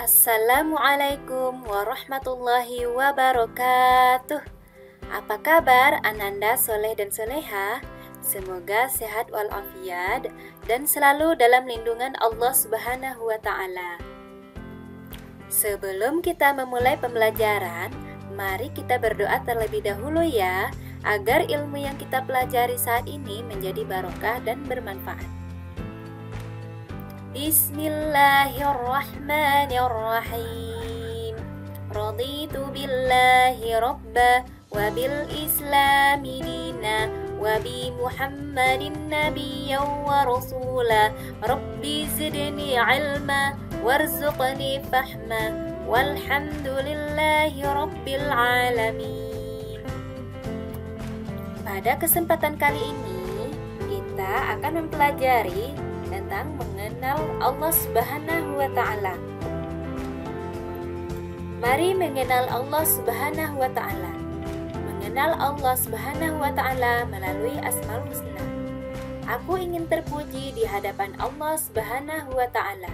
Assalamualaikum warahmatullahi wabarakatuh. Apa kabar Ananda Soleh dan Soleha? Semoga sehat walafiat dan selalu dalam lindungan Allah Subhanahu wa Ta'ala. Sebelum kita memulai pembelajaran, mari kita berdoa terlebih dahulu ya, agar ilmu yang kita pelajari saat ini menjadi barokah dan bermanfaat. Bismillahirrahmanirrahim. Raditu billahi rabba wa bil islami dina wa bi Muhammadin nabiyyan wa rasula. Rabbi zidni ilma warzuqni fahma walhamdulillahi rabbil alamin. Pada kesempatan kali ini kita akan mempelajari tentang mengenal Allah Subhanahu wa Ta'ala. Mari mengenal Allah Subhanahu wa Ta'ala. Mengenal Allah Subhanahu wa Ta'ala melalui Asmaul Husna. Aku ingin terpuji di hadapan Allah Subhanahu wa Ta'ala.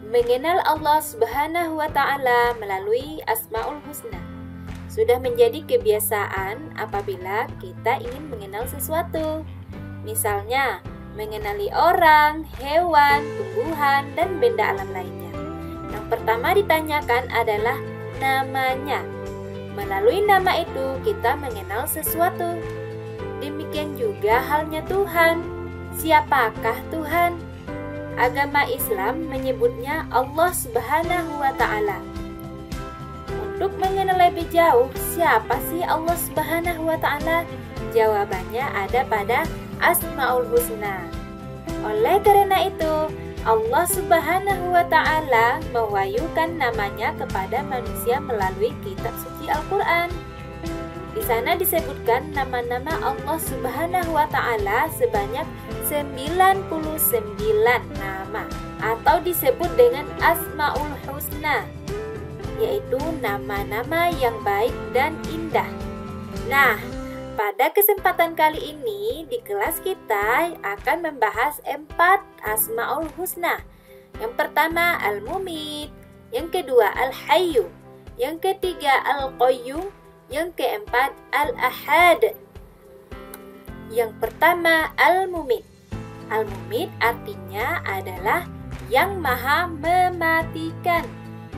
Mengenal Allah Subhanahu wa Ta'ala melalui Asmaul Husna sudah menjadi kebiasaan apabila kita ingin mengenal sesuatu. Misalnya, mengenali orang, hewan, tumbuhan, dan benda alam lainnya. Yang pertama ditanyakan adalah namanya. Melalui nama itu kita mengenal sesuatu. Demikian juga halnya Tuhan. Siapakah Tuhan? Agama Islam menyebutnya Allah Subhanahu wa Ta'ala. Untuk mengenal lebih jauh, siapa sih Allah Subhanahu wa Ta'ala? Jawabannya ada pada Asmaul Husna. Oleh karena itu, Allah Subhanahu wa Ta'ala mewahyukan namanya kepada manusia melalui kitab suci Al-Quran. Di sana disebutkan nama-nama Allah Subhanahu wa Ta'ala sebanyak 99 nama atau disebut dengan Asmaul Husna, yaitu nama-nama yang baik dan indah. Nah, pada kesempatan kali ini di kelas kita akan membahas 4 Asmaul Husna. Yang pertama Al-Mumit, yang kedua Al-Hayyu, yang ketiga Al-Qayyum, yang keempat Al-Ahad. Yang pertama Al-Mumit. Al-Mumit artinya adalah yang maha mematikan.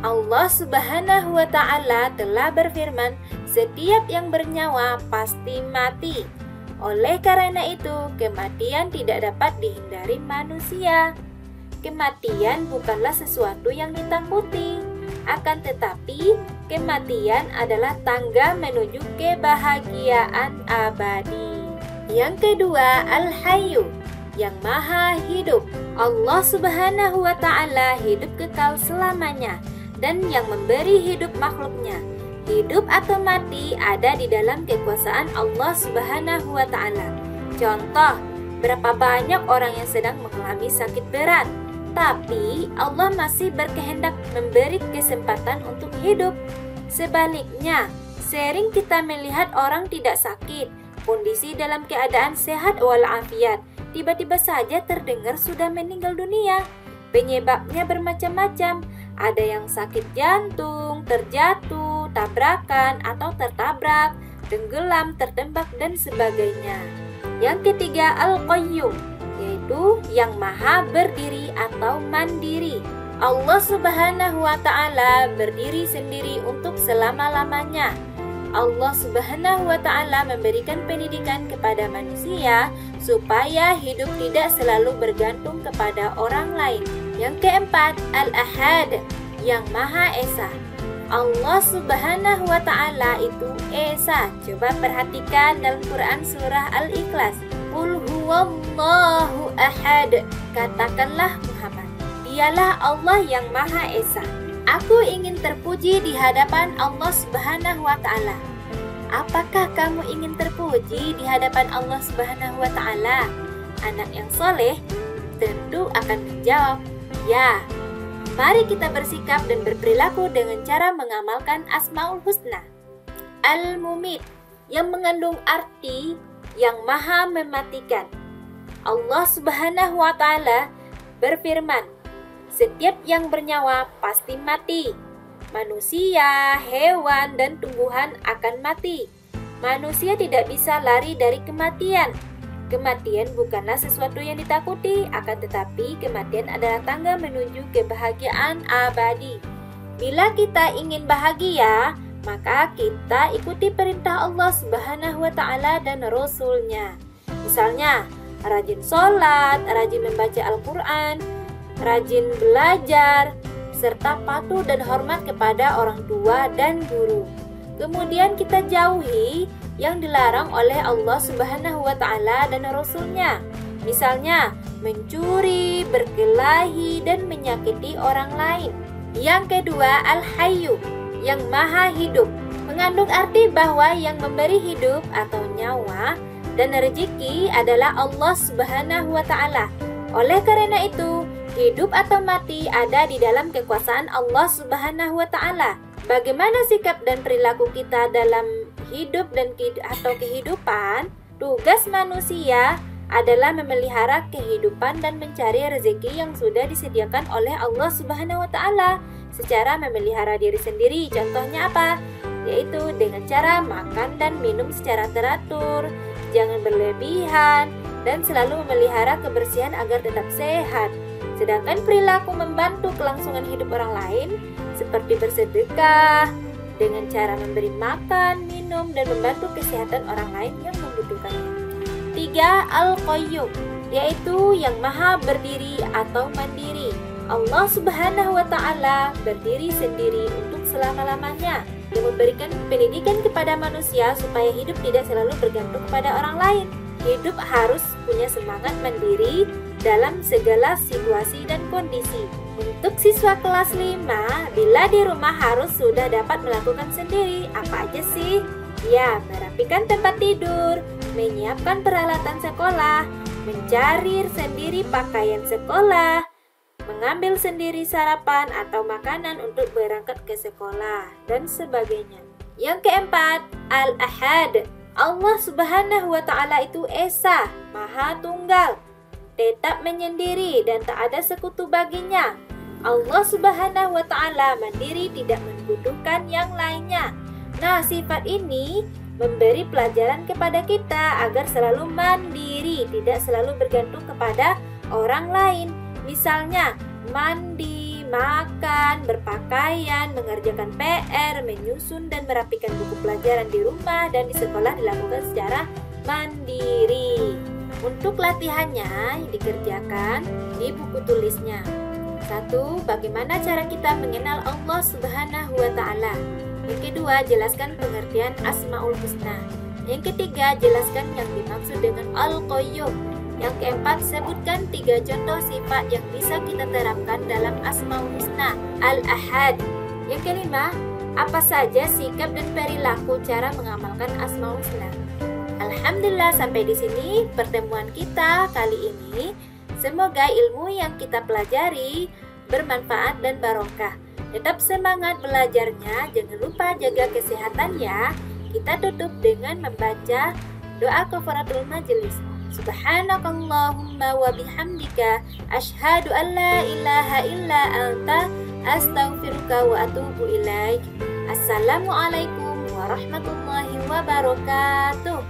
Allah Subhanahu wa Ta'ala telah berfirman, setiap yang bernyawa pasti mati. Oleh karena itu, kematian tidak dapat dihindari manusia. Kematian bukanlah sesuatu yang ditakuti. Akan tetapi, kematian adalah tangga menuju kebahagiaan abadi. Yang kedua, Al-Hayyu, yang maha hidup. Allah Subhanahu wa Ta'ala hidup kekal selamanya dan yang memberi hidup makhluknya. Hidup atau mati ada di dalam kekuasaan Allah Subhanahu wa Ta'ala. Contoh, berapa banyak orang yang sedang mengalami sakit berat, tapi Allah masih berkehendak memberi kesempatan untuk hidup. Sebaliknya, sering kita melihat orang tidak sakit, kondisi dalam keadaan sehat walafiat, tiba-tiba saja terdengar sudah meninggal dunia. Penyebabnya bermacam-macam. Ada yang sakit jantung, terjatuh, tabrakan atau tertabrak, tenggelam, tertembak, dan sebagainya. Yang ketiga Al-Qayyum, yaitu yang maha berdiri atau mandiri. Allah Subhanahu wa Ta'ala berdiri sendiri untuk selama-lamanya. Allah Subhanahu wa Ta'ala memberikan pendidikan kepada manusia supaya hidup tidak selalu bergantung kepada orang lain. Yang keempat, Al-Ahad, yang Maha Esa. Allah Subhanahu wa Ta'ala itu Esa. Coba perhatikan dalam Quran surah Al-Ikhlas. Qul huwallahu ahad. Katakanlah Muhammad, dialah Allah yang Maha Esa. Aku ingin terpuji di hadapan Allah Subhanahu wa Ta'ala. Apakah kamu ingin terpuji di hadapan Allah Subhanahu wa Ta'ala? Anak yang soleh tentu akan menjawab, ya. Mari kita bersikap dan berperilaku dengan cara mengamalkan Asmaul Husna. Al-Mumit, yang mengandung arti yang maha mematikan. Allah Subhanahu wa Ta'ala berfirman, Setiap yang bernyawa pasti mati. Manusia, hewan, dan tumbuhan akan mati. Manusia tidak bisa lari dari kematian. Kematian bukanlah sesuatu yang ditakuti, akan tetapi kematian adalah tangga menuju kebahagiaan abadi. Bila kita ingin bahagia, maka kita ikuti perintah Allah Subhanahu wa Ta'ala dan Rasul-Nya. Misalnya, rajin sholat, rajin membaca Al-Quran, rajin belajar, serta patuh dan hormat kepada orang tua dan guru. Kemudian kita jauhi yang dilarang oleh Allah Subhanahu wa Ta'ala dan Rasul-Nya. Misalnya, mencuri, berkelahi, dan menyakiti orang lain. Yang kedua, Al-Hayyu, yang maha hidup, mengandung arti bahwa yang memberi hidup atau nyawa dan rezeki adalah Allah Subhanahu wa Ta'ala. Oleh karena itu, hidup atau mati ada di dalam kekuasaan Allah Subhanahu wa Ta'ala. Bagaimana sikap dan perilaku kita dalam hidup dan atau kehidupan? Tugas manusia adalah memelihara kehidupan dan mencari rezeki yang sudah disediakan oleh Allah Subhanahu wa Ta'ala secara memelihara diri sendiri. Contohnya apa? Yaitu dengan cara makan dan minum secara teratur, jangan berlebihan, dan selalu memelihara kebersihan agar tetap sehat. Sedangkan perilaku membantu kelangsungan hidup orang lain seperti bersedekah dengan cara memberi makan, minum, dan membantu kesehatan orang lain yang membutuhkannya. 3. Al-Qayyum, yaitu yang maha berdiri atau mandiri. Allah Subhanahu wa Ta'ala berdiri sendiri untuk selama-lamanya yang memberikan pendidikan kepada manusia supaya hidup tidak selalu bergantung kepada orang lain. Hidup harus punya semangat mandiri dalam segala situasi dan kondisi. Untuk siswa kelas 5, bila di rumah harus sudah dapat melakukan sendiri. Apa aja sih? Ya, merapikan tempat tidur, menyiapkan peralatan sekolah, mencari sendiri pakaian sekolah, mengambil sendiri sarapan atau makanan untuk berangkat ke sekolah, dan sebagainya. Yang keempat, Al-Ahad. Allah Subhanahu wa Ta'ala itu Esa, Maha Tunggal, tetap menyendiri dan tak ada sekutu baginya. Allah Subhanahu wa Ta'ala mandiri, tidak membutuhkan yang lainnya. Nah, sifat ini memberi pelajaran kepada kita agar selalu mandiri, tidak selalu bergantung kepada orang lain. Misalnya, mandi, makan, berpakaian, mengerjakan PR, menyusun dan merapikan buku pelajaran di rumah dan di sekolah dilakukan secara mandiri. Untuk latihannya dikerjakan di buku tulisnya. 1. Bagaimana cara kita mengenal Allah Subhanahu wa Ta'ala? Yang kedua, jelaskan pengertian Asmaul Husna. Yang ketiga, jelaskan yang dimaksud dengan Al-Qayyum. Yang keempat, sebutkan 3 contoh sifat yang bisa kita terapkan dalam Asmaul Husna. Al-Ahad. Yang kelima, apa saja sikap dan perilaku cara mengamalkan Asmaul Husna. Alhamdulillah, sampai di sini pertemuan kita kali ini. Semoga ilmu yang kita pelajari bermanfaat dan barokah. Tetap semangat belajarnya, jangan lupa jaga kesehatan ya. Kita tutup dengan membaca doa kafaratul majelis. Subhanakallahumma wa bihamdika asyhadu an la ilaha illa anta astaghfiruka wa atubu ilaik. Assalamualaikum warahmatullahi wabarakatuh.